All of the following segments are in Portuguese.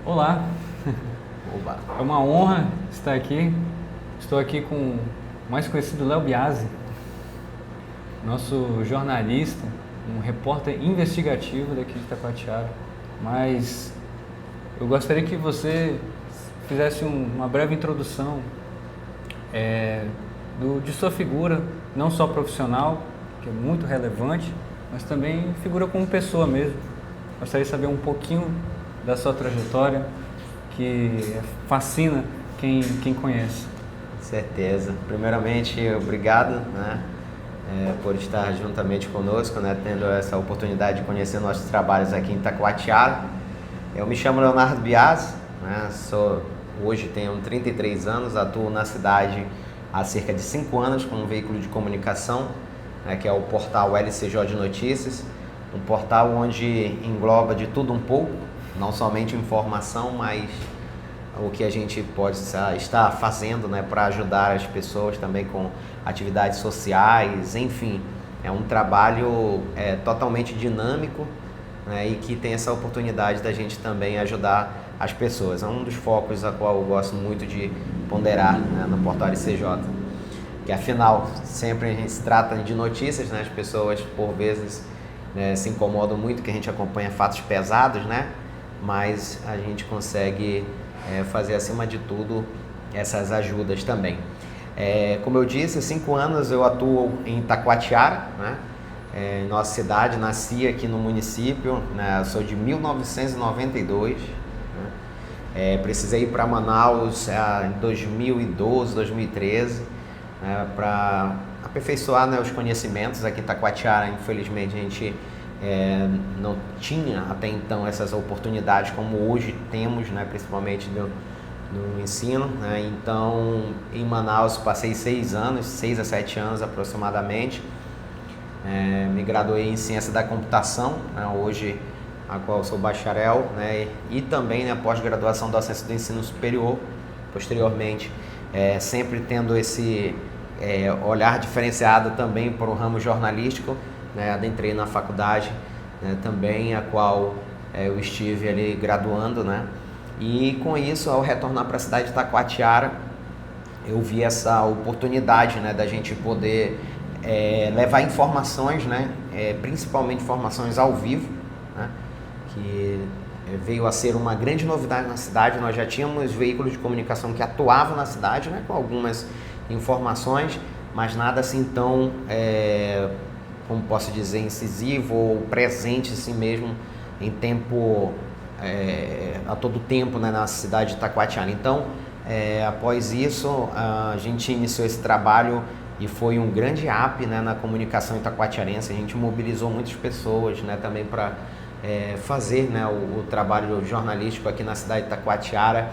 Olá, Oba. é uma honra estar aqui. Estou aqui com o mais conhecido Léo Biasi, nosso jornalista, um repórter investigativo daqui de Itacoatiara. Mas eu gostaria que você fizesse uma breve introdução de sua figura, não só profissional, que é muito relevante, mas também figura como pessoa mesmo. Gostaria de saber um pouquinho da sua trajetória, que fascina quem conhece. Certeza. Primeiramente, obrigado, né, por estar juntamente conosco, né, tendo essa oportunidade de conhecer nossos trabalhos aqui em Itacoatiara. Eu me chamo Leonardo Biasi, né, hoje tenho 33 anos, atuo na cidade há cerca de 5 anos com um veículo de comunicação, né, que é o portal LCJ de Notícias, um portal onde engloba de tudo um pouco, não somente informação, mas o que a gente pode estar fazendo, né, para ajudar as pessoas também com atividades sociais, enfim, é um trabalho totalmente dinâmico, né, e que tem essa oportunidade da gente também ajudar as pessoas. É um dos focos a qual eu gosto muito de ponderar, né, no portal LCJ, que afinal sempre a gente se trata de notícias, né, as pessoas por vezes se incomodam muito que a gente acompanha fatos pesados, né, mas a gente consegue fazer acima de tudo essas ajudas também. Como eu disse, há 5 anos eu atuo em Itacoatiara, né? Nossa cidade, nasci aqui no município, né? Eu sou de 1992, né? Precisei ir para Manaus em 2012, 2013, né? Para aperfeiçoar, né, os conhecimentos. Aqui em Itacoatiara, infelizmente, a gente não tinha até então essas oportunidades como hoje temos, né, principalmente no ensino, né? Então, em Manaus passei 6 a 7 anos aproximadamente. Me graduei em Ciência da Computação, né, hoje a qual sou bacharel, né, e também na pós-graduação da Ciência do Ensino Superior, posteriormente, sempre tendo esse olhar diferenciado também para o ramo jornalístico, né, adentrei na faculdade, né, também, a qual eu estive ali graduando, né, e com isso, ao retornar para a cidade de Itacoatiara, eu vi essa oportunidade, né, da gente poder levar informações, né, principalmente informações ao vivo, né, que veio a ser uma grande novidade na cidade. Nós já tínhamos veículos de comunicação que atuavam na cidade, né, com algumas informações, mas nada assim tão, como posso dizer, incisivo ou presente assim mesmo em tempo, a todo tempo, né, na cidade de Itacoatiara. Então, após isso, a gente iniciou esse trabalho e foi um grande up, né, na comunicação itacoatiarense. A gente mobilizou muitas pessoas, né, também para fazer, né, o trabalho jornalístico aqui na cidade de Itacoatiara,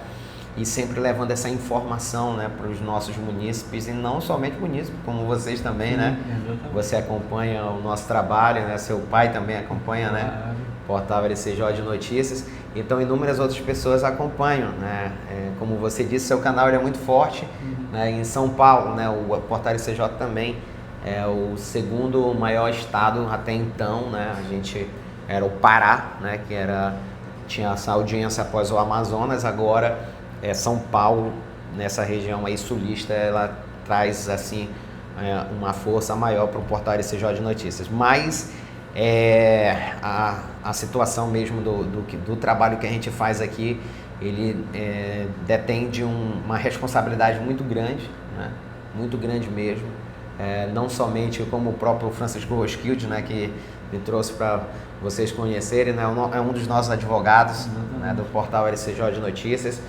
e sempre levando essa informação, né, para os nossos munícipes, e não somente munícipes, como vocês também. Sim, né? Exatamente. Você acompanha o nosso trabalho, né? Seu pai também acompanha, claro, né? Portal LCJ de Notícias. Então, inúmeras outras pessoas acompanham, né? Como você disse, seu canal é muito forte, né? Em São Paulo, né? O Portal LCJ também é o segundo maior estado até então, né? A gente era o Pará, né? Tinha essa audiência após o Amazonas. Agora São Paulo, nessa região aí sulista, ela traz assim uma força maior para o Portal LCJ de Notícias. Mas a situação mesmo do trabalho que a gente faz aqui, ele detém de uma responsabilidade muito grande, né? Muito grande mesmo. Não somente como o próprio Francisco Roskilde, né, que me trouxe para vocês conhecerem, né? É um dos nossos advogados, né, do Portal LCJ de Notícias,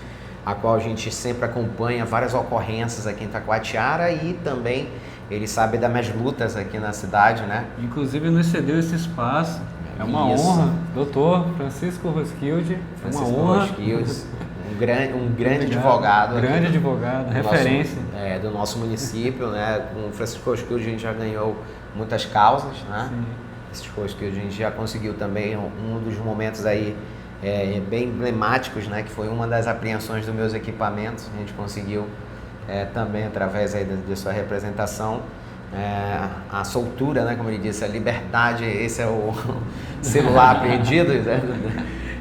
a qual a gente sempre acompanha várias ocorrências aqui em Itacoatiara, e também ele sabe das minhas lutas aqui na cidade, né? Inclusive nos cedeu esse espaço. É uma honra, doutor Francisco Roskilde. Francisco Roskilde, um grande advogado. Grande advogado, referência. Do nosso município, né? Com o Francisco Roskilde a gente já ganhou muitas causas, né? Esses Roskilde a gente já conseguiu também um dos momentos aí bem emblemáticos, né, que foi uma das apreensões dos meus equipamentos. A gente conseguiu também, através aí de sua representação, a soltura, né, como ele disse, a liberdade. Esse é o celular perdido, né?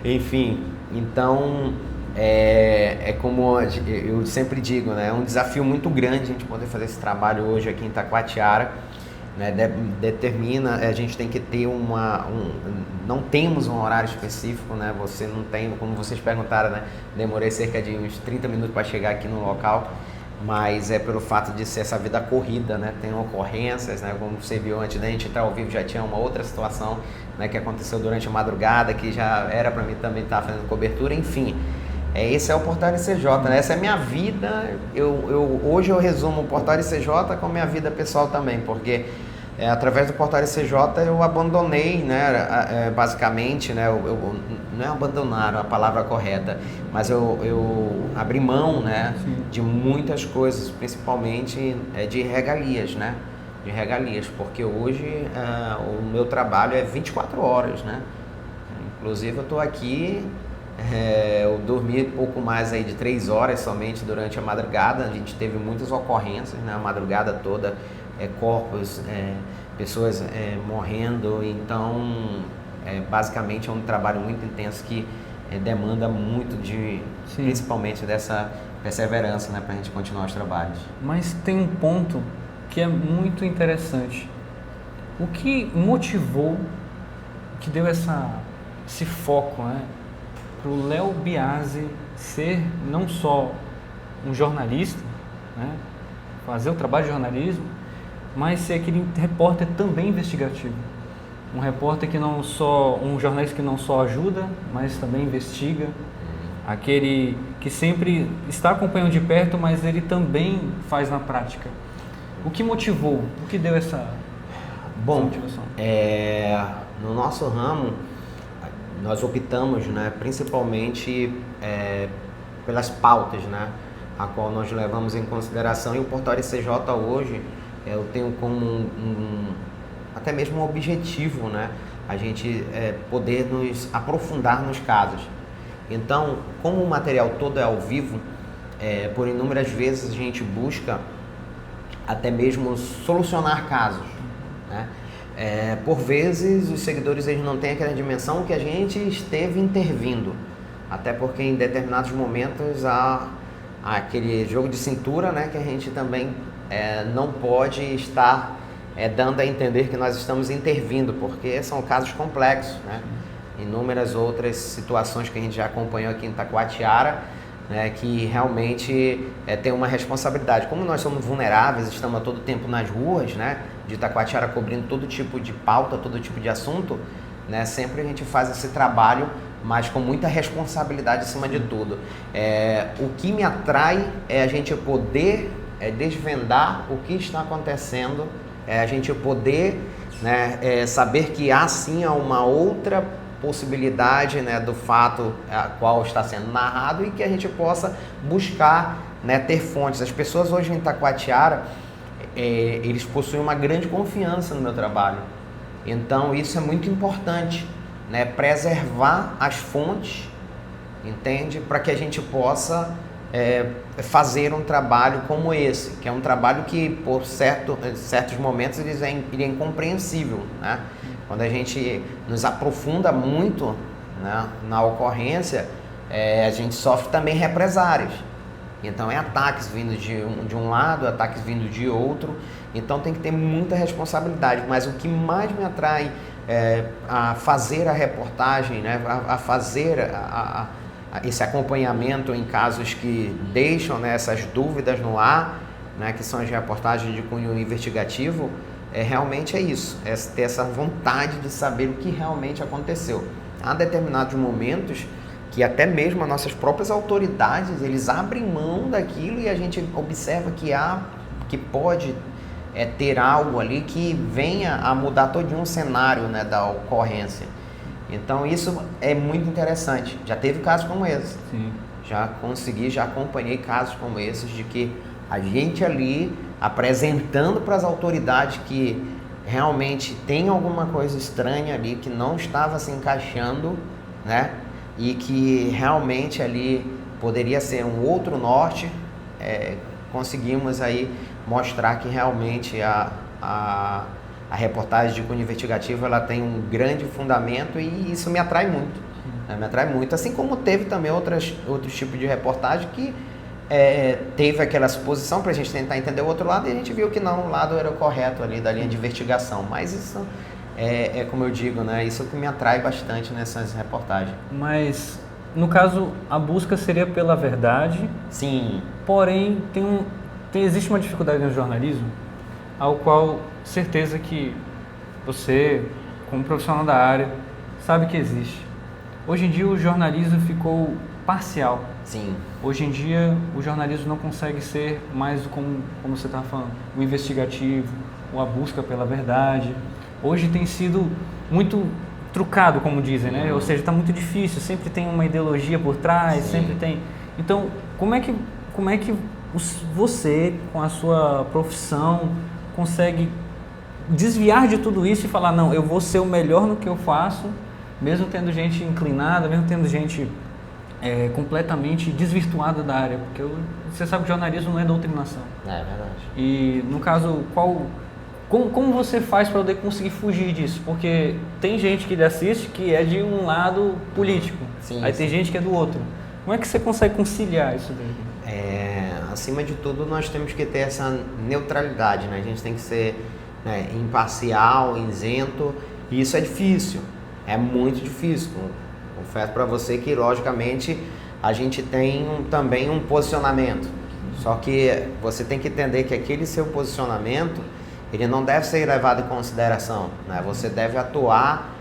Enfim, então é como eu sempre digo, né? É um desafio muito grande a gente poder fazer esse trabalho hoje aqui em Itacoatiara, né? Determina, a gente tem que ter não temos um horário específico, né? Você não tem, como vocês perguntaram, né? Demorei cerca de uns 30 minutos para chegar aqui no local, mas é pelo fato de ser essa vida corrida, né? Tem ocorrências, né? Como você viu antes da gente entrar ao vivo, já tinha uma outra situação, né? Que aconteceu durante a madrugada, que já era para mim também estar fazendo cobertura, enfim. Esse é o Portal RCJ, né? Essa é a minha vida. Hoje eu resumo o Portal RCJ com a minha vida pessoal também, porque através do Portal RCJ eu abandonei, né? Basicamente, né? Não é abandonar a palavra correta, mas eu abri mão, né? De muitas coisas, principalmente de regalias, né? De regalias, porque hoje o meu trabalho é 24 horas, né? Inclusive eu estou aqui. Eu dormi pouco mais aí de 3 horas somente durante a madrugada. A gente teve muitas ocorrências, né? A madrugada toda, corpos, pessoas morrendo. Então, basicamente é um trabalho muito intenso que demanda muito principalmente dessa perseverança, né? Para a gente continuar os trabalhos. Mas tem um ponto que é muito interessante. O que motivou, que deu esse foco, né? Para o Léo Biasi ser não só um jornalista, né, fazer o trabalho de jornalismo, mas ser aquele repórter também investigativo. Um repórter um jornalista que não só ajuda, mas também investiga. Aquele que sempre está acompanhando de perto, mas ele também faz na prática. O que motivou? O que deu essa motivação? No nosso ramo, nós optamos, né, principalmente pelas pautas, né, a qual nós levamos em consideração, e o Portal RCJ hoje eu tenho como até mesmo um objetivo, né, a gente poder nos aprofundar nos casos. Então, como o material todo é ao vivo, por inúmeras vezes a gente busca até mesmo solucionar casos, né? Por vezes os seguidores eles não têm aquela dimensão que a gente esteve intervindo, até porque em determinados momentos há aquele jogo de cintura, né, que a gente também não pode estar dando a entender que nós estamos intervindo, porque são casos complexos, né? Inúmeras outras situações que a gente já acompanhou aqui em Itacoatiara, né, que realmente tem uma responsabilidade. Como nós somos vulneráveis, estamos a todo tempo nas ruas, né, de Itacoatiara cobrindo todo tipo de pauta, todo tipo de assunto, né, sempre a gente faz esse trabalho, mas com muita responsabilidade acima de tudo. O que me atrai é a gente poder desvendar o que está acontecendo, a gente poder, né, saber que há sim uma outra possibilidade, né, do fato a qual está sendo narrado, e que a gente possa buscar, né, ter fontes. As pessoas hoje em Itacoatiara, eles possuem uma grande confiança no meu trabalho. Então isso é muito importante, né, preservar as fontes, entende? Para que a gente possa fazer um trabalho como esse, que é um trabalho que por certos momentos ele é incompreensível, né? Quando a gente nos aprofunda muito, né, na ocorrência, a gente sofre também represárias. Então ataques vindo de um lado, ataques vindo de outro. Então tem que ter muita responsabilidade. Mas o que mais me atrai a fazer a reportagem, né, a fazer esse acompanhamento em casos que deixam, né, essas dúvidas no ar, né, que são as reportagens de cunho investigativo, realmente é isso, ter essa vontade de saber o que realmente aconteceu. Há determinados momentos que até mesmo as nossas próprias autoridades, eles abrem mão daquilo, e a gente observa que pode ter algo ali que venha a mudar todo um cenário, né, da ocorrência. Então isso é muito interessante. Já teve casos como esse. Sim. Já acompanhei casos como esses, de que a gente ali apresentando para as autoridades que realmente tem alguma coisa estranha ali, que não estava se encaixando, né? E que realmente ali poderia ser um outro norte, conseguimos aí mostrar que realmente a reportagem de cunho investigativo ela tem um grande fundamento, e isso me atrai muito. né? Me atrai muito. Assim como teve também outros tipos de reportagem que teve aquela suposição para a gente tentar entender o outro lado e a gente viu que não, o lado era o correto ali da linha de investigação. Mas isso como eu digo, né? Isso que me atrai bastante nessas reportagens. Mas, no caso, a busca seria pela verdade. Sim. Porém, existe uma dificuldade no jornalismo, ao qual certeza que você, como profissional da área, sabe que existe. Hoje em dia o jornalismo ficou parcial. Sim. Hoje em dia o jornalismo não consegue ser mais como você estava falando, o investigativo, ou a busca pela verdade. Hoje tem sido muito trucado, como dizem, né? Ou seja, está muito difícil, sempre tem uma ideologia por trás, Sim. sempre tem... Então, como é que você, com a sua profissão, consegue desviar de tudo isso e falar, não, eu vou ser o melhor no que eu faço, mesmo tendo gente inclinada, mesmo tendo gente completamente desvirtuada da área, porque você sabe que jornalismo não é doutrinação. É verdade. E, no caso, como você faz para poder conseguir fugir disso? Porque tem gente que lhe assiste que é de um lado político, sim, aí sim. tem gente que é do outro. Como é que você consegue conciliar isso daí? Acima de tudo, nós temos que ter essa neutralidade, né? A gente tem que ser, né, imparcial, isento, e isso é difícil, é muito difícil. Confesso para você que, logicamente, a gente tem também um posicionamento, só que você tem que entender que aquele seu posicionamento, ele não deve ser levado em consideração, né? Você deve atuar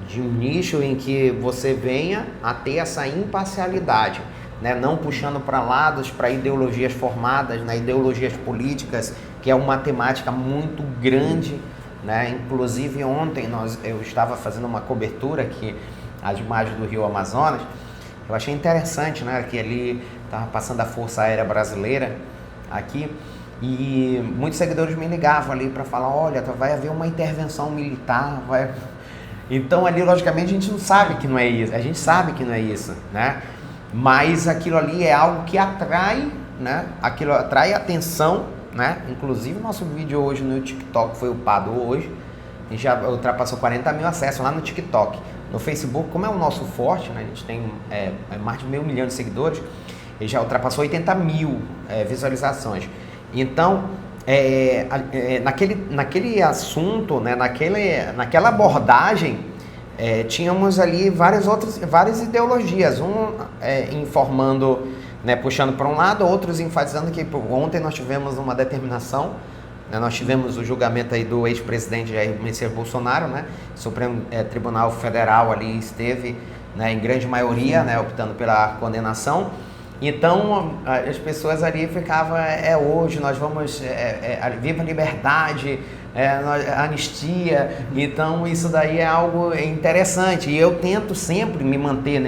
de um nicho em que você venha a ter essa imparcialidade, né? Não puxando para lados, para ideologias formadas, né? Ideologias políticas, que é uma temática muito grande, né? Inclusive ontem eu estava fazendo uma cobertura aqui às margens do Rio Amazonas. Eu achei interessante, né? Que ali estava passando a Força Aérea Brasileira aqui, e muitos seguidores me ligavam ali para falar, olha, vai haver uma intervenção militar, Então ali, logicamente, a gente não sabe que não é isso, a gente sabe que não é isso, né? Mas aquilo ali é algo que atrai, né? Aquilo atrai atenção, né? Inclusive, nosso vídeo hoje no TikTok foi upado hoje, e já ultrapassou 40 mil acessos lá no TikTok. No Facebook, como é o nosso forte, né? A gente tem mais de 500 mil de seguidores, ele já ultrapassou 80 mil visualizações. Então, naquele assunto, né, naquela abordagem, tínhamos ali várias ideologias, informando, né, puxando para um lado, outros enfatizando que ontem nós tivemos uma determinação, né, nós tivemos o julgamento aí do ex-presidente Jair Messias Bolsonaro, né, Supremo Tribunal Federal ali esteve, né, em grande maioria, né, optando pela condenação. Então, as pessoas ali ficavam, hoje nós vamos, viva a liberdade, anistia. Então, isso daí é algo interessante. E eu tento sempre me manter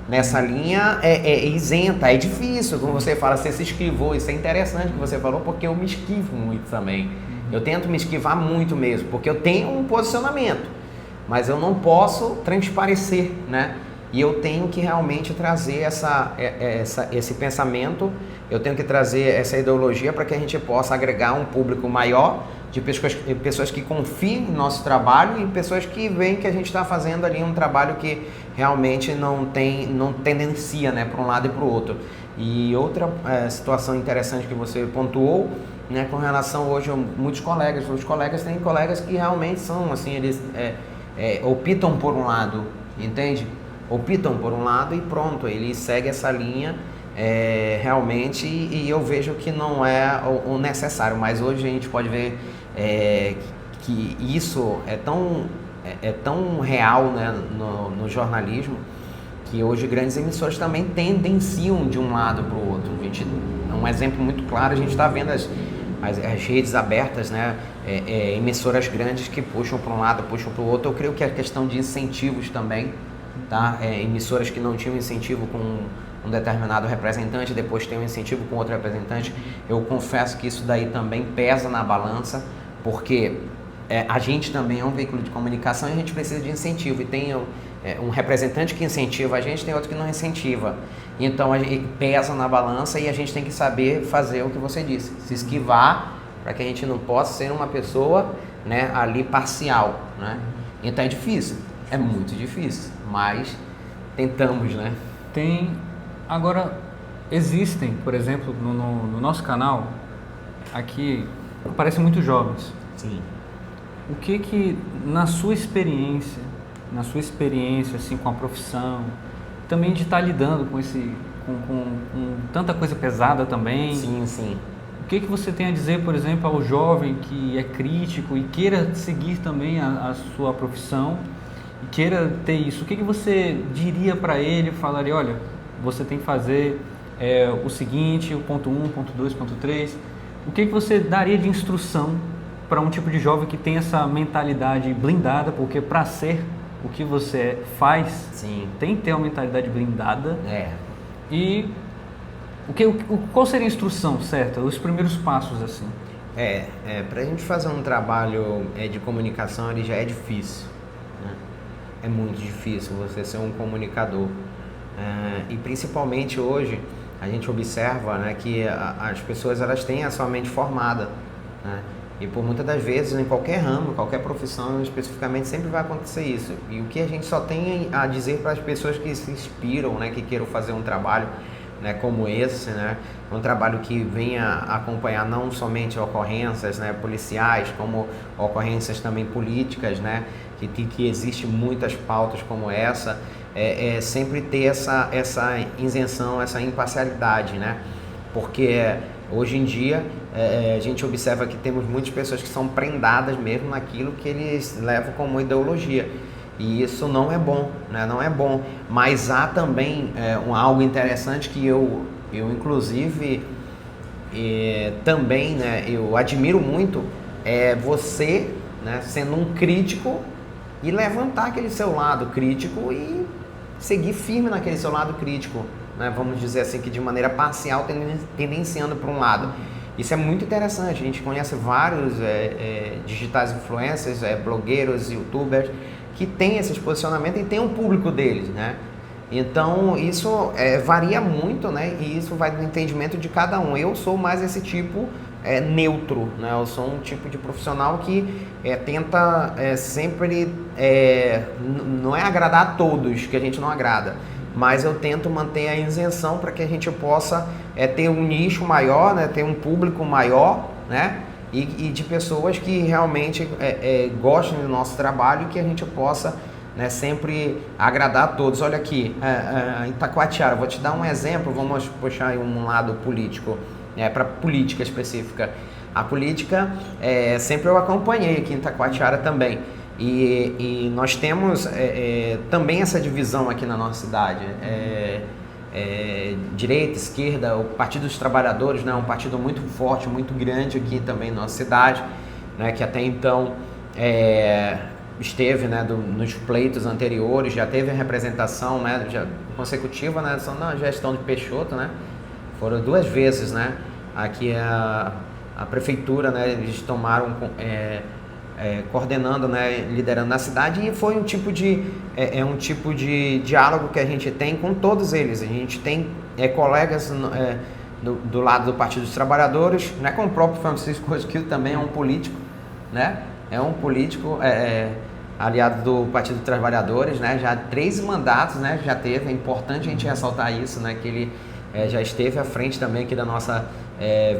nessa linha isenta. É difícil, como você fala, você se esquivou. Isso é interessante que você falou, porque eu me esquivo muito também. Eu tento me esquivar muito mesmo, porque eu tenho um posicionamento, mas eu não posso transparecer, né? E eu tenho que realmente trazer esse pensamento, eu tenho que trazer essa ideologia para que a gente possa agregar um público maior de pessoas que confiam no nosso trabalho e pessoas que veem que a gente está fazendo ali um trabalho que realmente não tendencia, né, para um lado e para o outro. E outra situação interessante que você pontuou, né, com relação hoje a muitos colegas, tem colegas que realmente são assim, eles optam por um lado, entende? Optam por um lado e pronto, ele segue essa linha realmente, e eu vejo que não é o necessário, mas hoje a gente pode ver que isso é tão real, né, no jornalismo, que hoje grandes emissoras também tendenciam de um lado para o outro. Um exemplo muito claro, a gente está vendo as redes abertas, né, emissoras grandes que puxam para um lado, puxam para o outro. Eu creio que a questão de incentivos também, tá? Emissoras que não tinham incentivo com um determinado representante, depois tem um incentivo com outro representante. Eu confesso que isso daí também pesa na balança, porque a gente também é um veículo de comunicação e a gente precisa de incentivo. E tem um representante que incentiva a gente, tem outro que não incentiva. Então pesa na balança e a gente tem que saber fazer o que você disse, se esquivar, para que a gente não possa ser uma pessoa, né, ali parcial, né? Então é difícil, é muito difícil, mas tentamos, né? Tem. Agora, existem, por exemplo, no nosso canal, aqui, aparecem muitos jovens. Sim. O que na sua experiência assim, com a profissão, também de estar lidando com com tanta coisa pesada também. Sim, sim. O que você tem a dizer, por exemplo, ao jovem que é crítico e queira seguir também a sua profissão e queira ter isso? O que você diria para ele? Falaria, olha, você tem que fazer o seguinte, o ponto 1, ponto 2, ponto 3. O que você daria de instrução para um tipo de jovem que tem essa mentalidade blindada? Porque para ser o que você faz, sim, tem que ter uma mentalidade blindada. E qual seria a instrução certa? Os primeiros passos, assim? Para a gente fazer um trabalho de comunicação, ele já é difícil, né? É muito difícil você ser um comunicador. E principalmente hoje, a gente observa, né, que as pessoas elas têm a sua mente formada, né? E por muitas das vezes, em qualquer ramo, qualquer profissão especificamente, sempre vai acontecer isso. E o que a gente só tem a dizer para as pessoas que se inspiram, né, que queiram fazer um trabalho, né, como esse, né, um trabalho que venha acompanhar não somente ocorrências, né, policiais, como ocorrências também políticas, né, que existe muitas pautas como essa, sempre ter essa isenção, essa imparcialidade, né, porque hoje em dia a gente observa que temos muitas pessoas que são prendadas mesmo naquilo que eles levam como ideologia. E isso não é bom, né? Não é bom. Mas há também algo interessante que eu inclusive, também, né, eu admiro muito, você, né, sendo um crítico e levantar aquele seu lado crítico e seguir firme naquele seu lado crítico, né? Vamos dizer assim, que de maneira parcial, tendenciando para um lado. Isso é muito interessante. A gente conhece vários digitais influencers, blogueiros, youtubers, que tem esses posicionamentos e tem um público deles, né? Então isso varia muito, né? E isso vai do entendimento de cada um. Eu sou mais esse tipo neutro, né? Eu sou um tipo de profissional que tenta sempre, não é agradar a todos, que a gente não agrada, mas eu tento manter a isenção para que a gente possa ter um nicho maior, né? Ter um público maior, né? E de pessoas que realmente gostem do nosso trabalho e que a gente possa, né, sempre agradar a todos. Olha aqui, em Itacoatiara, vou te dar um exemplo, vamos puxar um lado político, para política específica. A política, sempre eu acompanhei aqui em Itacoatiara também. E nós temos também essa divisão aqui na nossa cidade. Direita, esquerda, o Partido dos Trabalhadores, né, um partido muito forte, muito grande aqui também na nossa cidade, né, que até então esteve, né, nos pleitos anteriores, já teve a representação, né, consecutiva, né, na gestão de Peixoto, né, foram 2 vezes, né, aqui a prefeitura, né, eles tomaram coordenando, né, liderando na cidade, e foi um tipo de diálogo que a gente tem com todos eles. A gente tem colegas do lado do Partido dos Trabalhadores, né, com o próprio Francisco Rosquilha, também é um político, né, aliado do Partido dos Trabalhadores, né, já 3 mandatos, né, já teve. É importante a gente ressaltar isso, né, que ele já esteve à frente também aqui da nossa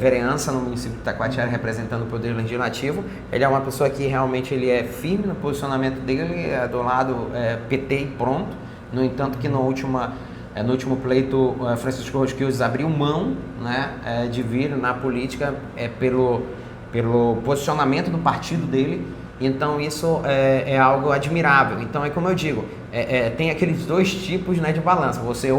vereança no município de Itacoatiara, representando o Poder Legislativo. Ele é uma pessoa que realmente ele é firme no posicionamento dele, do lado PT e pronto. No entanto, que no último pleito, Francisco Rosquilha abriu mão, né, de vir na política pelo posicionamento do partido dele. Então isso é algo admirável. Então é como eu digo, tem aqueles 2 tipos, né, de balança. Você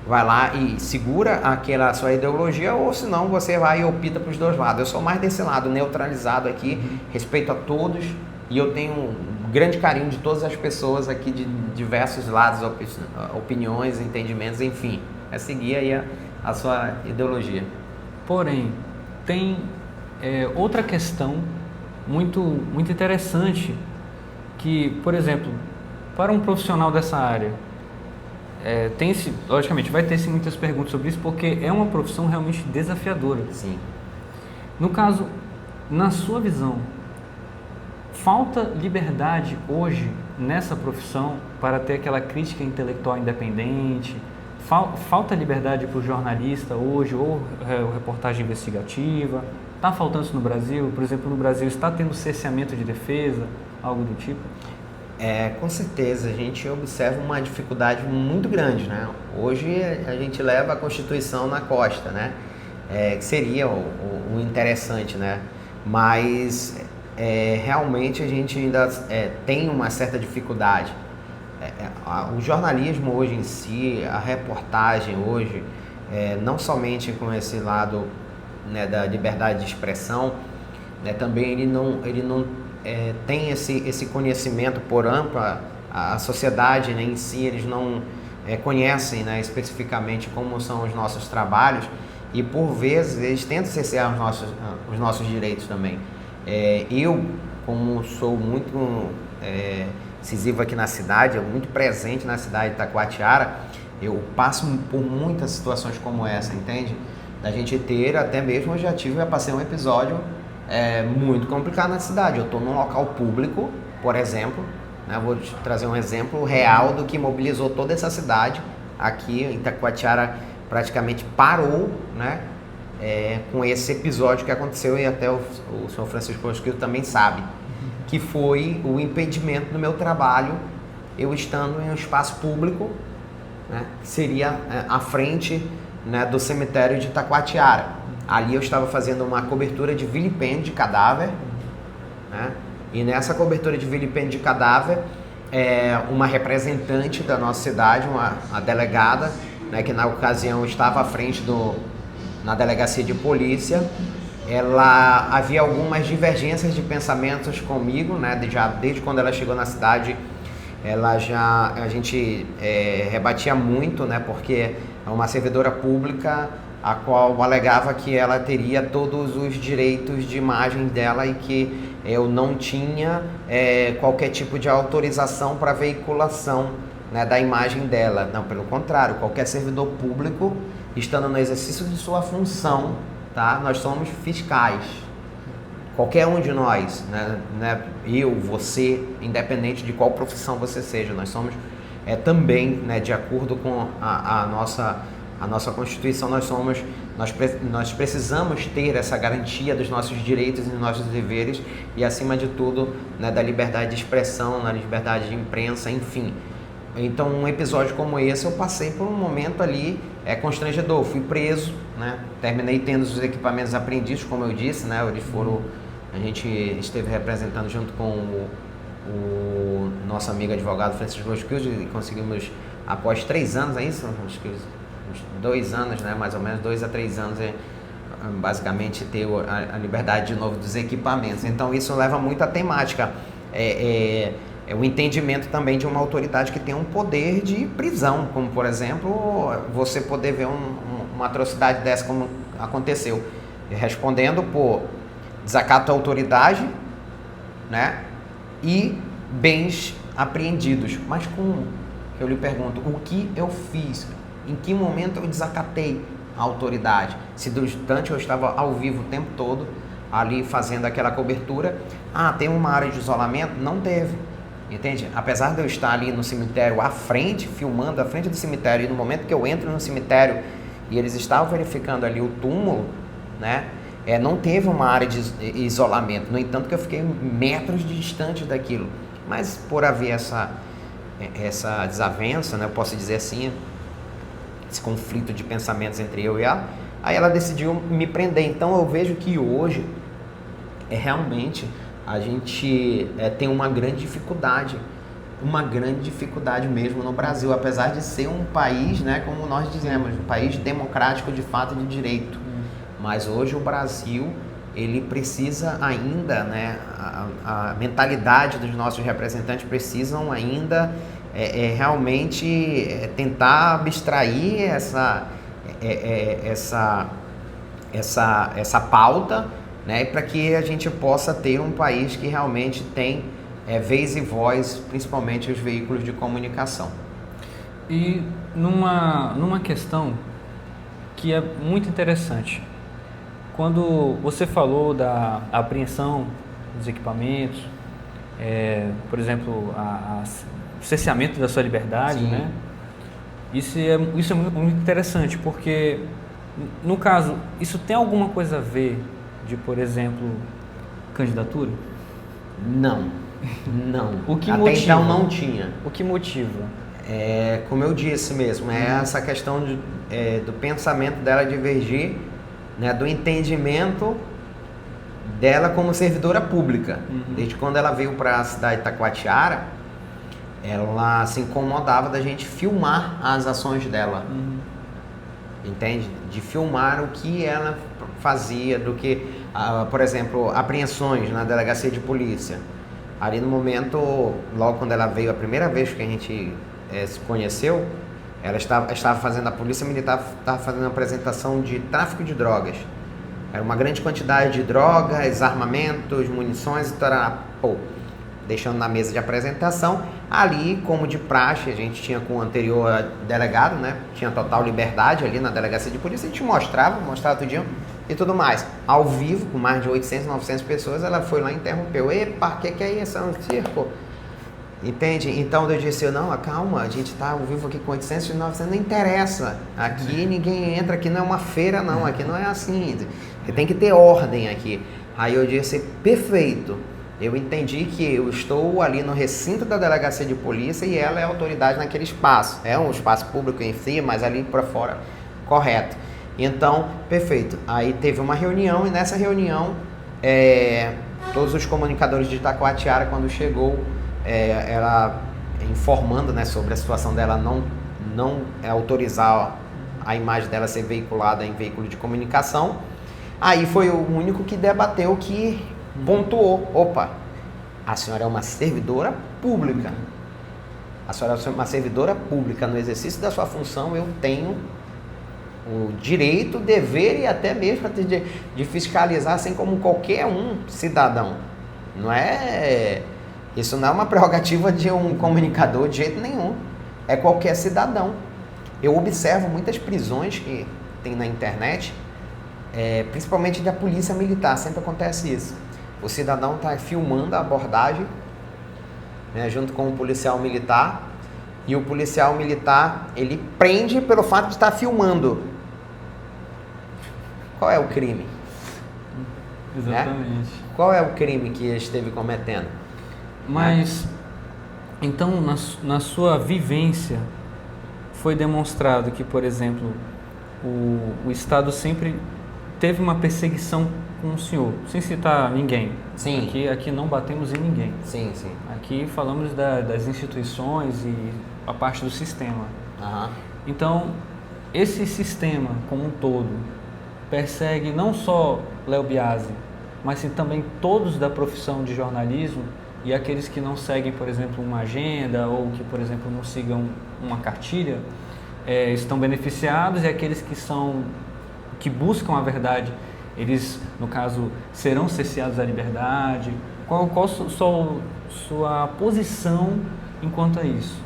vai lá e segura aquela sua ideologia, ou senão você vai e opta para os 2 lados. Eu sou mais desse lado, neutralizado aqui, respeito a todos, e eu tenho um grande carinho de todas as pessoas aqui de diversos lados, opiniões, entendimentos, enfim. É seguir aí a sua ideologia. Porém, tem outra questão muito, muito interessante, que, por exemplo, para um profissional dessa área, logicamente, vai ter sim muitas perguntas sobre isso, porque é uma profissão realmente desafiadora. Sim. No caso, na sua visão, falta liberdade hoje nessa profissão para ter aquela crítica intelectual independente? Falta liberdade para o jornalista hoje, ou reportagem investigativa? Está faltando isso no Brasil? Por exemplo, no Brasil está tendo cerceamento de defesa, algo do tipo? Com certeza, a gente observa uma dificuldade muito grande, né? Hoje a gente leva a Constituição na costa, né? Que seria o interessante, né? Mas realmente a gente ainda tem uma certa dificuldade. O jornalismo hoje em si, a reportagem hoje, não somente com esse lado, né, da liberdade de expressão, né, também ele não tem esse conhecimento por ampla, a sociedade, né, em si, eles não conhecem, né, especificamente como são os nossos trabalhos, e por vezes eles tentam cercear os nossos direitos também. Eu, como sou muito incisivo aqui na cidade, muito presente na cidade de Itacoatiara, eu passo por muitas situações como essa, entende? Da gente ter, até mesmo eu já passei um episódio muito complicado na cidade. Eu estou num local público, por exemplo, né? Vou te trazer um exemplo real do que mobilizou toda essa cidade. Aqui em Itacoatiara praticamente parou, né? Com esse episódio que aconteceu, e até o senhor Francisco Rosquillo também sabe, que foi o impedimento do meu trabalho, eu estando em um espaço público, né, que seria à frente, né, do cemitério de Itacoatiara. Ali eu estava fazendo uma cobertura de vilipêndio de cadáver, né, e nessa cobertura de vilipêndio de cadáver, uma representante da nossa cidade, a delegada, né, que na ocasião estava à frente na delegacia de polícia, ela havia algumas divergências de pensamentos comigo, né? Desde quando ela chegou na cidade, a gente rebatia muito, né? Porque é uma servidora pública a qual alegava que ela teria todos os direitos de imagem dela e que eu não tinha qualquer tipo de autorização para veiculação, né, da imagem dela. Não, pelo contrário, qualquer servidor público, estando no exercício de sua função, tá? Nós somos fiscais. Qualquer um de nós, né? Eu, você, independente de qual profissão você seja, nós somos também, né, de acordo com a nossa Constituição, nós precisamos ter essa garantia dos nossos direitos e dos nossos deveres e, acima de tudo, né, da liberdade de expressão, da liberdade de imprensa, enfim. Então, um episódio como esse, eu passei por um momento ali constrangedor. Fui preso, né? Terminei tendo os equipamentos apreendidos, como eu disse, né? A gente esteve representando junto com o nosso amigo advogado Francisco Rosquillo, e conseguimos, após 3 anos, é isso? Uns 2 anos, né? Mais ou menos 2 a 3 anos, basicamente ter a liberdade de novo dos equipamentos. Então, isso leva muito à temática. O entendimento também de uma autoridade que tem um poder de prisão, como, por exemplo, você poder ver uma atrocidade dessa como aconteceu, respondendo por desacato à autoridade, né, e bens apreendidos. Mas como? Eu lhe pergunto, o que eu fiz? Em que momento eu desacatei a autoridade? Se durante eu estava ao vivo o tempo todo, ali fazendo aquela cobertura, tem uma área de isolamento? Não teve. Entende? Apesar de eu estar ali no cemitério à frente, filmando à frente do cemitério, e no momento que eu entro no cemitério e eles estavam verificando ali o túmulo, né, não teve uma área de isolamento. No entanto, que eu fiquei metros distante daquilo. Mas por haver essa desavença, né, eu posso dizer assim, esse conflito de pensamentos entre eu e ela, aí ela decidiu me prender. Então eu vejo que hoje realmente a gente tem uma grande dificuldade mesmo no Brasil, apesar de ser um país, né, como nós dizemos, um país democrático de fato de direito. Mas hoje o Brasil, ele precisa ainda, né, a mentalidade dos nossos representantes precisam ainda realmente tentar abstrair essa pauta, né, para que a gente possa ter um país que realmente tem vez e voz, principalmente os veículos de comunicação. E numa questão que é muito interessante, quando você falou da apreensão dos equipamentos, por exemplo, o cerceamento da sua liberdade, Sim. né? Isso é muito interessante, porque, no caso, isso tem alguma coisa a ver de, por exemplo, candidatura? Não, não. O que Até motiva? então não tinha. O que motiva? Como eu disse mesmo, essa questão do pensamento dela divergir, né, do entendimento dela como servidora pública. Desde quando ela veio para a cidade de Itacoatiara, ela se incomodava da gente filmar as ações dela. Entende? De filmar o que ela fazia, do que, por exemplo, apreensões na delegacia de polícia. Ali no momento, logo quando ela veio, a primeira vez que a gente se conheceu, ela estava fazendo, a polícia militar estava fazendo uma apresentação de tráfico de drogas. Era uma grande quantidade de drogas, armamentos, munições, deixando na mesa de apresentação. Ali, como de praxe, a gente tinha com o anterior delegado, né? Tinha total liberdade ali na delegacia de polícia, a gente mostrava tudinho e tudo mais. Ao vivo, com mais de 800, 900 pessoas, ela foi lá e interrompeu. Epa, o que é isso? É um circo? Entende? Então eu disse, não, calma, a gente está ao vivo aqui com 800 e 900, não interessa. Aqui ninguém entra, aqui não é uma feira não, aqui não é assim. Tem que ter ordem aqui. Aí eu disse, perfeito. Eu entendi que eu estou ali no recinto da delegacia de polícia e ela é autoridade naquele espaço. É um espaço público em si, mas ali para fora, correto. Então, perfeito. Aí teve uma reunião e nessa reunião, todos os comunicadores de Itacoatiara, quando chegou, ela informando, né, sobre a situação dela não autorizar a imagem dela ser veiculada em veículo de comunicação. Aí foi o único que debateu, que pontuou, opa, a senhora é uma servidora pública. A senhora é uma servidora pública. No exercício da sua função, eu tenho o direito, o dever e até mesmo de fiscalizar, assim como qualquer um cidadão. Isso não é uma prerrogativa de um comunicador de jeito nenhum. É qualquer cidadão. Eu observo muitas prisões que tem na internet, principalmente da polícia militar, sempre acontece isso. O cidadão está filmando a abordagem, né, junto com o policial militar, e o policial militar, ele prende pelo fato de estar filmando. Qual é o crime? Exatamente. Né? Qual é o crime que ele esteve cometendo? Mas, então, na sua vivência, foi demonstrado que, por exemplo, o Estado sempre teve uma perseguição com o senhor, sem citar ninguém. Sim. Aqui não batemos em ninguém. Sim, sim. Aqui falamos das instituições e a parte do sistema. Então, esse sistema como um todo persegue não só Léo Biasi, mas sim também todos da profissão de jornalismo e aqueles que não seguem, por exemplo, uma agenda ou que, por exemplo, não sigam uma cartilha, estão beneficiados, e aqueles que buscam a verdade, eles, no caso, serão cerceados da liberdade. Qual sua posição enquanto a isso?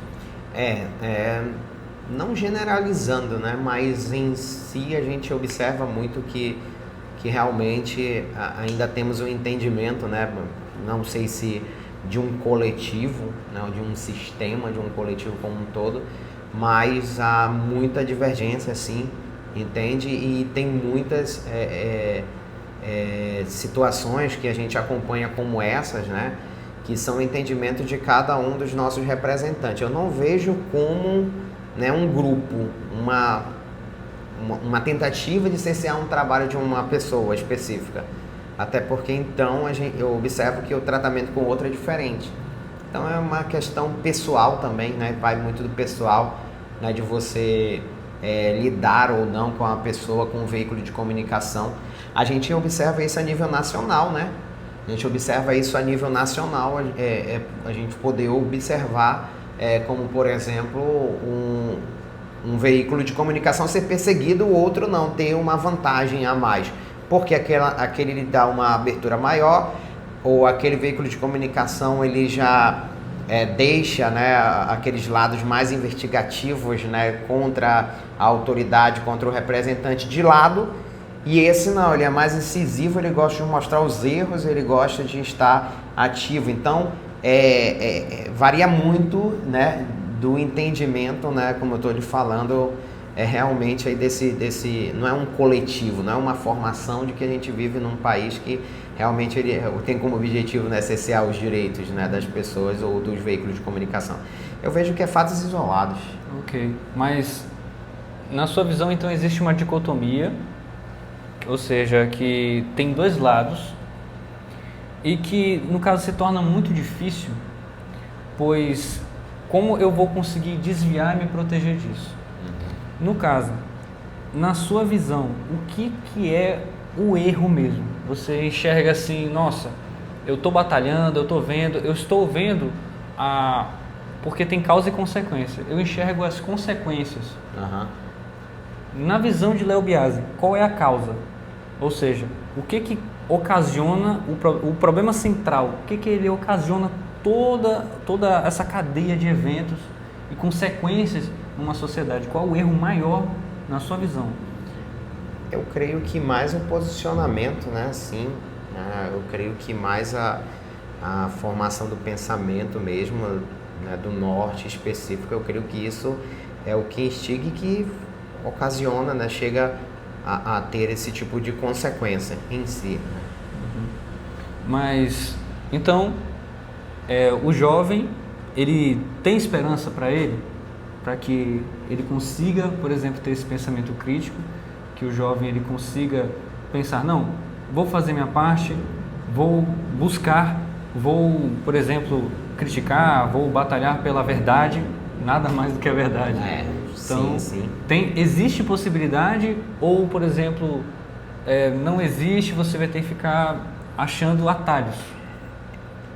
Não generalizando, né? Mas em si a gente observa muito que realmente ainda temos um entendimento, né? Não sei se de um coletivo, né? De um sistema, de um coletivo como um todo, mas há muita divergência, sim, entende? E tem muitas situações que a gente acompanha como essas, né? Que são o entendimento de cada um dos nossos representantes. Eu não vejo como, né, um grupo, uma tentativa de cercear um trabalho de uma pessoa específica. Até porque, então, eu observo que o tratamento com o outro é diferente. Então, é uma questão pessoal também, né? Vai muito do pessoal, né, de você lidar ou não com a pessoa, com um veículo de comunicação. A gente observa isso a nível nacional, né? A gente observa isso a nível nacional, a gente poder observar, como, por exemplo, um veículo de comunicação ser perseguido, o outro não, ter uma vantagem a mais. Porque aquele lhe dá uma abertura maior, ou aquele veículo de comunicação ele já deixa, né, aqueles lados mais investigativos, né, contra a autoridade, contra o representante de lado, e esse não, ele é mais incisivo, ele gosta de mostrar os erros, ele gosta de estar ativo. Então, varia muito, né, do entendimento, né, como eu estou lhe falando, realmente aí não é um coletivo, não é uma formação de que a gente vive num país que realmente ele tem como objetivo, né, cercear os direitos, né, das pessoas ou dos veículos de comunicação. Eu vejo que é fatos isolados. Ok, mas na sua visão então existe uma dicotomia, ou seja, que tem dois lados e que no caso se torna muito difícil, pois como eu vou conseguir desviar e me proteger disso? No caso, na sua visão, o que é o erro mesmo? Você enxerga assim, nossa, eu estou batalhando, eu estou vendo porque tem causa e consequência. Eu enxergo as consequências. Na visão de Léo Biasi, qual é a causa? Ou seja, o que ocasiona o problema central? O que ele ocasiona toda essa cadeia de eventos e consequências numa sociedade? Qual o erro maior na sua visão? Eu creio que mais o posicionamento, né? Sim, eu creio que mais a formação do pensamento mesmo, né? Do norte específico, eu creio que isso é o que instiga e que ocasiona, né? Chega a ter esse tipo de consequência em si. Mas, então, o jovem, ele tem esperança para ele? Para que ele consiga, por exemplo, ter esse pensamento crítico, que o jovem ele consiga pensar, não, vou fazer minha parte, vou buscar, vou, por exemplo, criticar, vou batalhar pela verdade, nada mais do que a verdade. Então, sim. Existe possibilidade ou, por exemplo, não existe, você vai ter que ficar achando atalhos?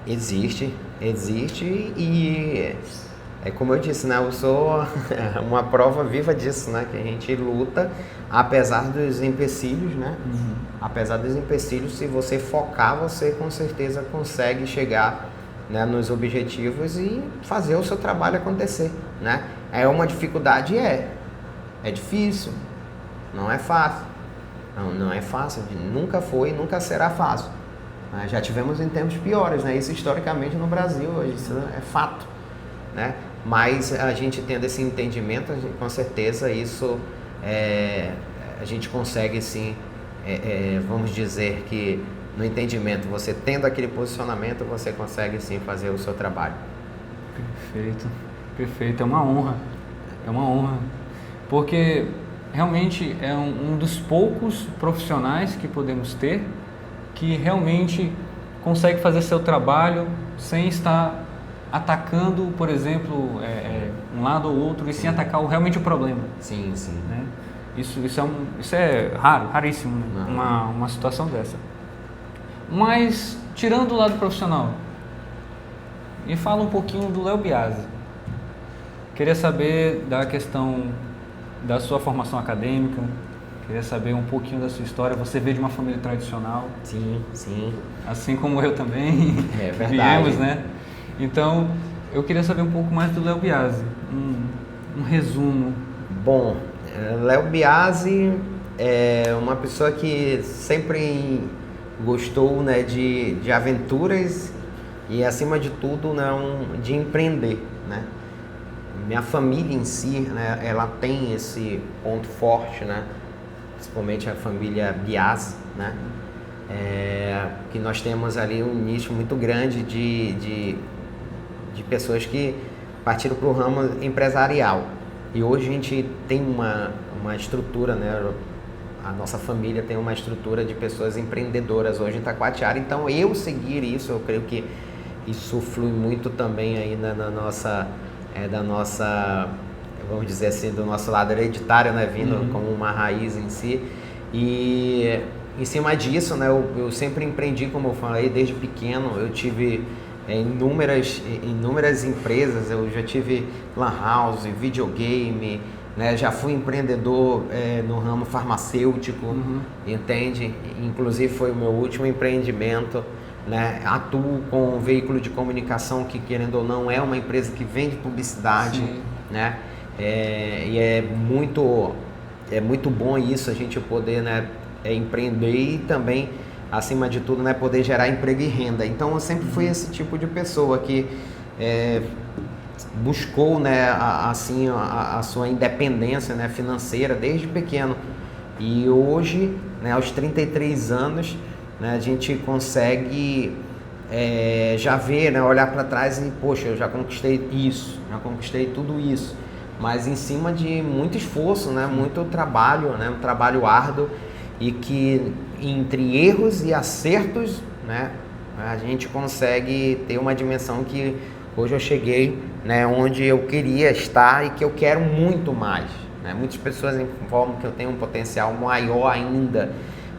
Existe e é como eu disse, né? Eu sou uma prova viva disso, né? Que a gente luta apesar dos empecilhos, né? Apesar dos empecilhos, se você focar, você com certeza consegue chegar, né, nos objetivos e fazer o seu trabalho acontecer, né? É uma dificuldade, é difícil, não é fácil, não é fácil, nunca foi e nunca será fácil. Já tivemos em tempos piores, né? Isso historicamente no Brasil, isso é fato, né? Mas a gente tendo esse entendimento, com certeza isso a gente consegue sim, vamos dizer que no entendimento, você tendo aquele posicionamento, você consegue sim fazer o seu trabalho. Perfeito, é uma honra, porque realmente é um dos poucos profissionais que podemos ter que realmente consegue fazer seu trabalho sem estar atacando, por exemplo, um lado ou outro, e sim atacar realmente o problema. Sim. Né? Isso é raro, raríssimo, né? Uma situação dessa. Mas, tirando o lado profissional, me fala um pouquinho do Léo Biasi. Queria saber da questão da sua formação acadêmica, queria saber um pouquinho da sua história. Você veio de uma família tradicional. Sim. Assim como eu também. É verdade. Viemos, né? Então, eu queria saber um pouco mais do Léo Biasi. Um resumo. Bom, Léo Biasi é uma pessoa que sempre gostou, né, de aventuras e, acima de tudo, de empreender, né? Minha família em si, né, ela tem esse ponto forte, né? Principalmente a família Biasi, né? Que nós temos ali um nicho muito grande de pessoas que partiram para o ramo empresarial. E hoje a gente tem uma estrutura, né? A nossa família tem uma estrutura de pessoas empreendedoras hoje em Itacoatiara. Então, eu seguir isso, eu creio que isso flui muito também aí da nossa, vamos dizer assim, do nosso lado hereditário, né? Vindo como uma raiz em si. E em cima disso, né? Eu sempre empreendi, como eu falei, desde pequeno. Eu tive inúmeras empresas, eu já tive lan house, videogame, né? Já fui empreendedor no ramo farmacêutico, entende? Inclusive foi o meu último empreendimento, né? Atuo com um veículo de comunicação que, querendo ou não, é uma empresa que vende publicidade, né? E é muito bom isso, a gente poder, né, empreender e também acima de tudo, né, poder gerar emprego e renda. Então eu sempre fui esse tipo de pessoa que buscou, né, a sua independência, né, financeira desde pequeno. E hoje, né, aos 33 anos, né, a gente consegue já ver, né, olhar para trás e, poxa, eu já conquistei isso, já conquistei tudo isso. Mas em cima de muito esforço, né, muito trabalho, né, um trabalho árduo, e que entre erros e acertos, né, a gente consegue ter uma dimensão que hoje eu cheguei, né, onde eu queria estar e que eu quero muito mais. Né? Muitas pessoas informam que eu tenho um potencial maior ainda,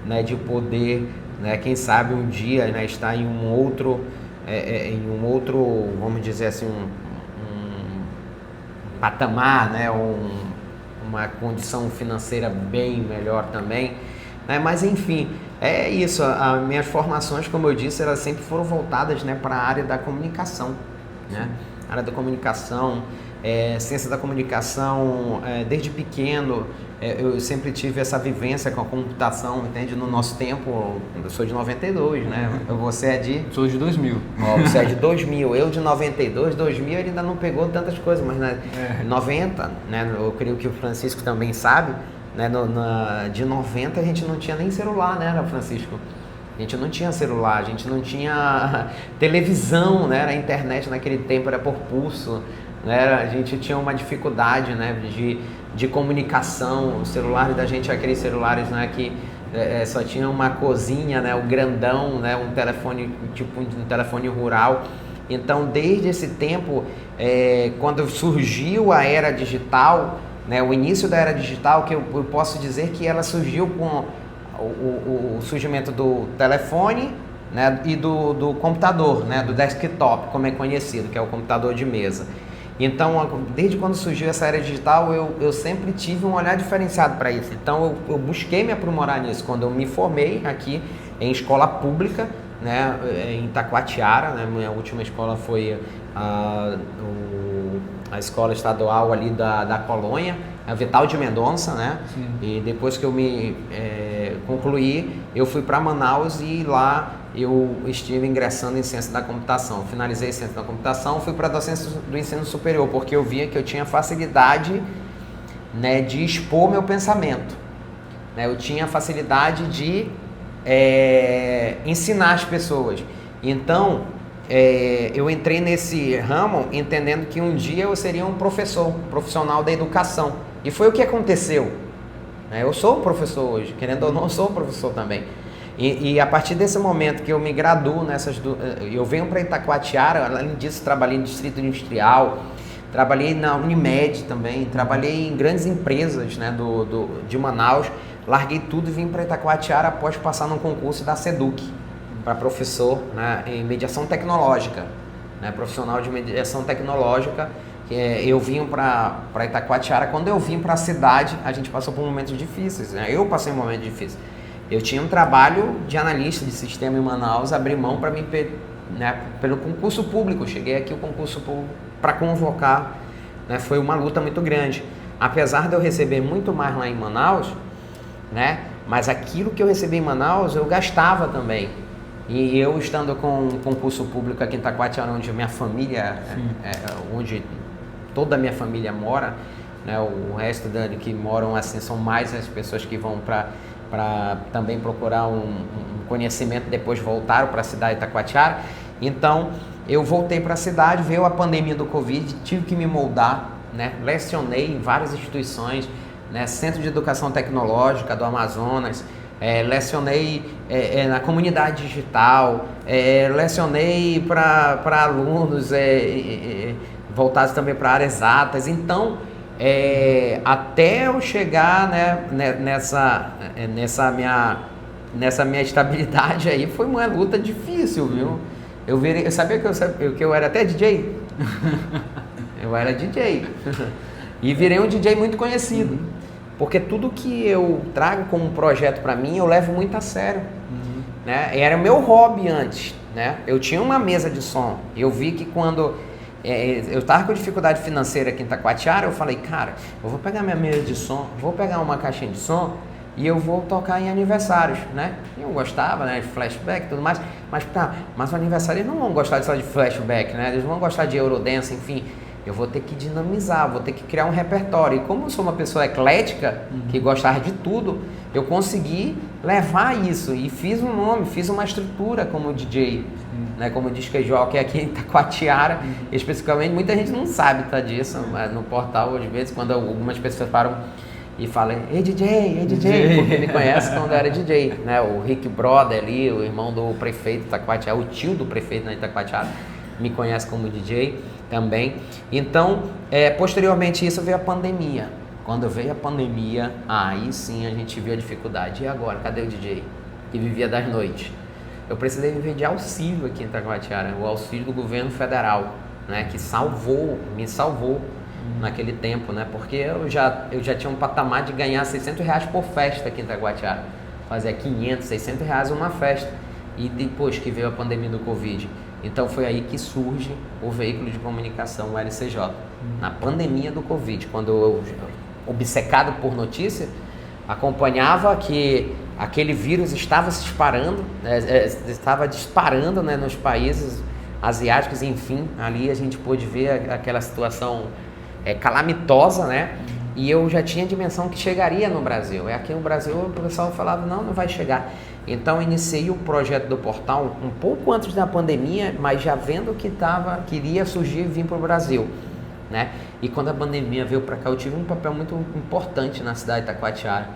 né, de poder, né, quem sabe um dia, né, estar em um outro, vamos dizer assim, um patamar, né, uma condição financeira bem melhor também, né? Mas enfim, é isso. As minhas formações, como eu disse, elas sempre foram voltadas, né, para a área da comunicação, né? A área da comunicação, ciência da comunicação, desde pequeno eu sempre tive essa vivência com a computação, entende? No nosso tempo, eu sou de 92, né? Você é de? Sou de 2000. Você é de 2000, eu de 92, 2000 ele ainda não pegou tantas coisas, mas na 90, né? Eu creio que o Francisco também sabe, né? De 90 a gente não tinha nem celular, né, Francisco? A gente não tinha celular, a gente não tinha televisão, né? A internet naquele tempo era por pulso, né? A gente tinha uma dificuldade, né, de comunicação. Os celulares da gente, aqueles celulares, né, que só tinha uma cozinha, né, o grandão, né, um telefone, tipo um telefone rural. Então, desde esse tempo, quando surgiu a era digital, né, o início da era digital, que eu posso dizer que ela surgiu com o surgimento do telefone, né, e do computador, né, do desktop, como é conhecido, que é o computador de mesa. Então, desde quando surgiu essa era digital, eu sempre tive um olhar diferenciado para isso. Então, eu busquei me aprimorar nisso. Quando eu me formei aqui em escola pública, né, em Itacoatiara, né, minha última escola foi a escola estadual ali da Colônia, a Vital de Mendonça, né? Sim. E depois que eu me concluí, eu fui para Manaus e lá eu estive ingressando em ciência da computação. Finalizei ciência da computação, fui para a docência do ensino superior, porque eu via que eu tinha facilidade, né, de expor meu pensamento. Né? Eu tinha facilidade de ensinar as pessoas. Então, eu entrei nesse ramo entendendo que um dia eu seria um profissional da educação. E foi o que aconteceu. Eu sou um professor hoje, querendo ou não, eu sou um professor também. E a partir desse momento que eu me graduo eu venho para Itacoatiara, além disso trabalhei em distrito industrial, trabalhei na Unimed também, trabalhei em grandes empresas, né, de Manaus, larguei tudo e vim para Itacoatiara após passar num concurso da SEDUC, para professor, né, em mediação tecnológica, né, profissional de mediação tecnológica. Eu vim para Itacoatiara. Quando eu vim para a cidade, a gente passou por momentos difíceis, né? Eu passei um momento difícil. Eu tinha um trabalho de analista de sistema em Manaus, abri mão para mim, né, pelo concurso público. Cheguei aqui o concurso público para convocar, né? Foi uma luta muito grande. Apesar de eu receber muito mais lá em Manaus, né? Mas aquilo que eu recebi em Manaus, eu gastava também. E eu estando com um concurso público aqui em Itacoatiara, onde minha família, onde toda a minha família mora, né? O resto que moram assim são mais as pessoas que vão para também procurar um conhecimento, depois voltaram para a cidade de Itacoatiara. Então, eu voltei para a cidade, veio a pandemia do Covid, tive que me moldar, né? Lecionei em várias instituições, né? Centro de Educação Tecnológica do Amazonas, lecionei na comunidade digital, lecionei para alunos voltados também para áreas exatas. Então, até eu chegar, né, nessa minha estabilidade aí, foi uma luta difícil, viu? Eu sabia que eu era até DJ? Eu era DJ. E virei um DJ muito conhecido. Porque tudo que eu trago como projeto para mim, eu levo muito a sério. Né? Era meu hobby antes, né? Eu tinha uma mesa de som. Eu vi que quando eu estava com dificuldade financeira aqui em Itacoatiara, eu falei, cara, eu vou pegar minha mesa de som, vou pegar uma caixinha de som e eu vou tocar em aniversários, né? Eu gostava, né, de flashback e tudo mais, mas o aniversário eles não vão gostar só de flashback, né? Eles vão gostar de Eurodance, enfim. Eu vou ter que dinamizar, vou ter que criar um repertório. E como eu sou uma pessoa eclética, que gostava de tudo, eu consegui levar isso e fiz um nome, fiz uma estrutura como DJ, né, como disc jockey aqui em Itacoatiara, especificamente. Muita gente não sabe, tá, disso, mas no portal, às vezes, quando algumas pessoas param e falam, ei DJ, porque me conhece quando eu era DJ, né? O Rick Brother ali, o irmão do prefeito de Itacoatiara, o tio do prefeito de Itacoatiara, me conhece como DJ também. Então, posteriormente isso veio a pandemia. Quando veio a pandemia, aí sim a gente viu a dificuldade. E agora, cadê o DJ que vivia das noites? Eu precisei viver de auxílio aqui em Itacoatiara, o auxílio do governo federal, né, que me salvou naquele tempo, né, porque eu já tinha um patamar de ganhar R$600 por festa aqui em Itacoatiara, fazia 500, R$600 uma festa, e depois que veio a pandemia do Covid, então foi aí que surge o veículo de comunicação, o LCJ, na pandemia do Covid, quando eu, obcecado por notícia, acompanhava que aquele vírus estava se disparando, estava disparando, né, nos países asiáticos, enfim, ali a gente pôde ver aquela situação calamitosa, né, e eu já tinha a dimensão que chegaria no Brasil. Aqui no Brasil o pessoal falava, não vai chegar. Então iniciei o projeto do portal um pouco antes da pandemia, mas já vendo que iria surgir e vir para o Brasil, né? E quando a pandemia veio para cá, eu tive um papel muito importante na cidade de Itacoatiara.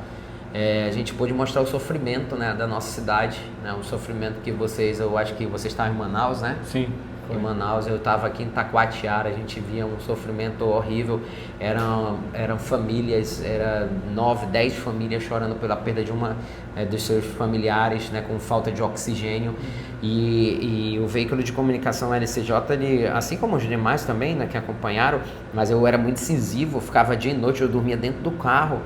A gente pôde mostrar o sofrimento, né, da nossa cidade, né, o sofrimento que eu acho que vocês estavam em Manaus, né? Sim. Em Manaus, eu estava aqui em Itacoatiara, a gente via um sofrimento horrível, eram famílias, 9, 10 famílias chorando pela perda de dos seus familiares, né, com falta de oxigênio, e o veículo de comunicação LCJ, ele, assim como os demais também, né, que acompanharam, mas eu era muito incisivo, eu ficava dia e noite, eu dormia dentro do carro,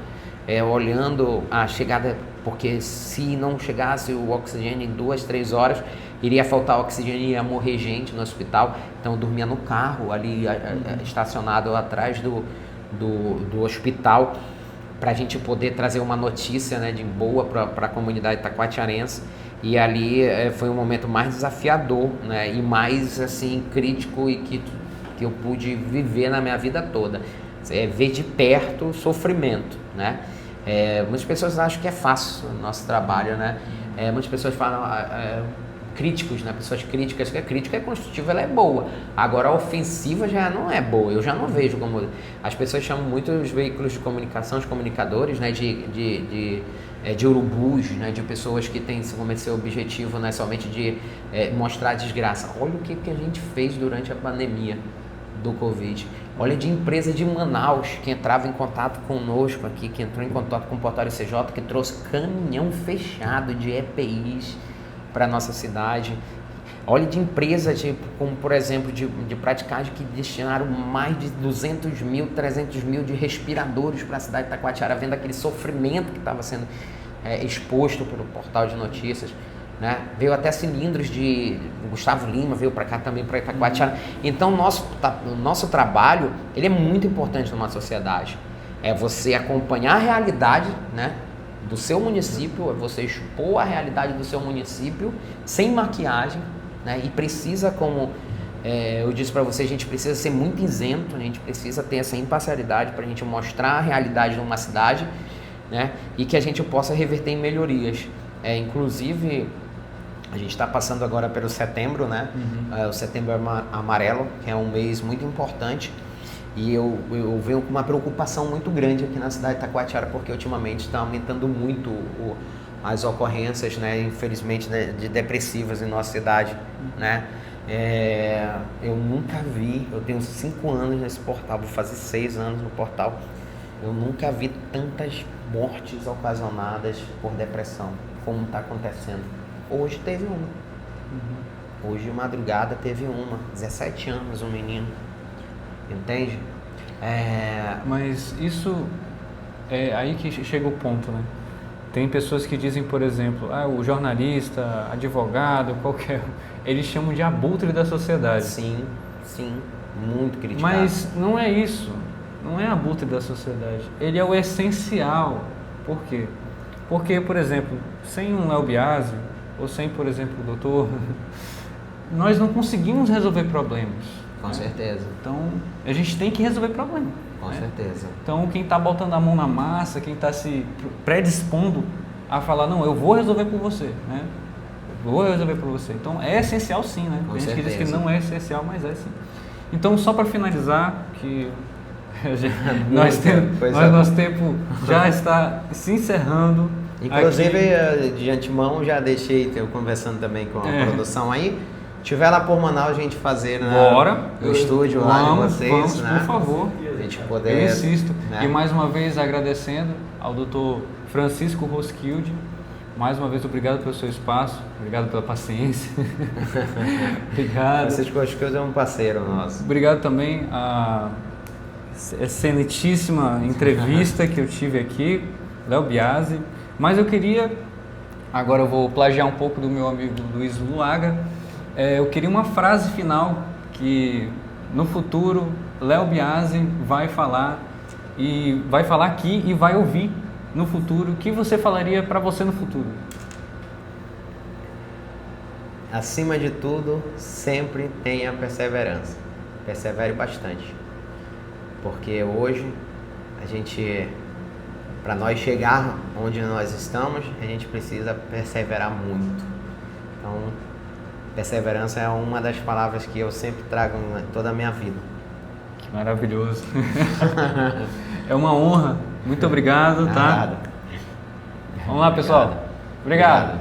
olhando a chegada, porque se não chegasse o oxigênio em 2, 3 horas, iria faltar oxigênio e ia morrer gente no hospital. Então eu dormia no carro ali estacionado atrás do hospital, para a gente poder trazer uma notícia, né, de boa para a comunidade itacoatiarense. E ali foi um momento mais desafiador, né, e mais assim crítico, e que eu pude viver na minha vida toda, ver de perto o sofrimento, né? Muitas pessoas acham que é fácil o nosso trabalho, né? Muitas pessoas falam críticos, né? Pessoas críticas, que a crítica é construtiva, ela é boa. Agora a ofensiva já não é boa, eu já não vejo como... As pessoas chamam muito os veículos de comunicação, os comunicadores, né, de urubus, né, de pessoas que têm como seu objetivo, né, somente de mostrar a desgraça. Olha o que a gente fez durante a pandemia do Covid. Olha, de empresa de Manaus que entrava em contato conosco aqui, que entrou em contato com o Portal LCJ, que trouxe caminhão fechado de EPIs para a nossa cidade. Olha, de empresas como, por exemplo, de praticagem, que destinaram mais de 200 mil, 300 mil de respiradores para a cidade de Itacoatiara, vendo aquele sofrimento que estava sendo exposto pelo portal de notícias, né? Veio até cilindros de Gustavo Lima, veio para cá também, para Itacoatiara. Então o nosso trabalho, ele é muito importante numa sociedade. É você acompanhar a realidade, né, do seu município, é você expor a realidade do seu município sem maquiagem, né? E precisa, como eu disse para você, a gente precisa ser muito isento, a gente precisa ter essa imparcialidade para a gente mostrar a realidade de uma cidade, né, e que a gente possa reverter em melhorias. Inclusive, a gente está passando agora pelo setembro, né? O Setembro Amarelo, que é um mês muito importante, e eu venho com uma preocupação muito grande aqui na cidade de Itacoatiara, porque ultimamente está aumentando muito as ocorrências, né, infelizmente, né, de depressivas em nossa cidade, né? Eu nunca vi, eu tenho 5 anos nesse portal, vou fazer 6 anos no portal, eu nunca vi tantas mortes ocasionadas por depressão como está acontecendo. Hoje teve uma. Hoje de madrugada teve uma. 17 anos, um menino. Entende? Mas isso é aí que chega o ponto, né? Tem pessoas que dizem, por exemplo, o jornalista, advogado, qualquer... Eles chamam de abutre da sociedade. Sim, muito criticado. Mas não é isso. Não é abutre da sociedade. Ele é o essencial. Por quê? Porque, por exemplo, sem um Léo Biasi, ou sem, por exemplo, o doutor, nós não conseguimos resolver problemas. Com certeza. Então, a gente tem que resolver problemas. Com certeza. Então, quem está botando a mão na massa, quem está se predispondo a falar, não, eu vou resolver por você, né? Eu vou resolver por você. Então, é essencial sim, né? Tem gente que diz que não é essencial, mas é sim. Então, só para finalizar, que nosso tempo já está se encerrando. Inclusive, de antemão, já deixei, eu conversando também com a produção aí. Tiver lá por Manaus, a gente fazer o estúdio lá de vocês, vamos, né? Por favor. A gente poder. Eu insisto. Né? E mais uma vez agradecendo ao Dr. Francisco Roskilde. Mais uma vez, obrigado pelo seu espaço, obrigado pela paciência. Obrigado. Francisco Roskilde é um parceiro nosso. Obrigado também à excelentíssima entrevista que eu tive aqui, Léo Biasi. Mas eu queria, agora eu vou plagiar um pouco do meu amigo Luiz Luaga. Eu queria uma frase final que no futuro Léo Biasi vai falar aqui e vai ouvir no futuro. O que você falaria para você no futuro? Acima de tudo, sempre tenha perseverança. Persevere bastante. Porque hoje, para nós chegar onde nós estamos, a gente precisa perseverar muito. Então, perseverança é uma das palavras que eu sempre trago em toda a minha vida. Que maravilhoso. É uma honra. Muito obrigado, tá? Nada. Vamos lá, pessoal. Obrigado.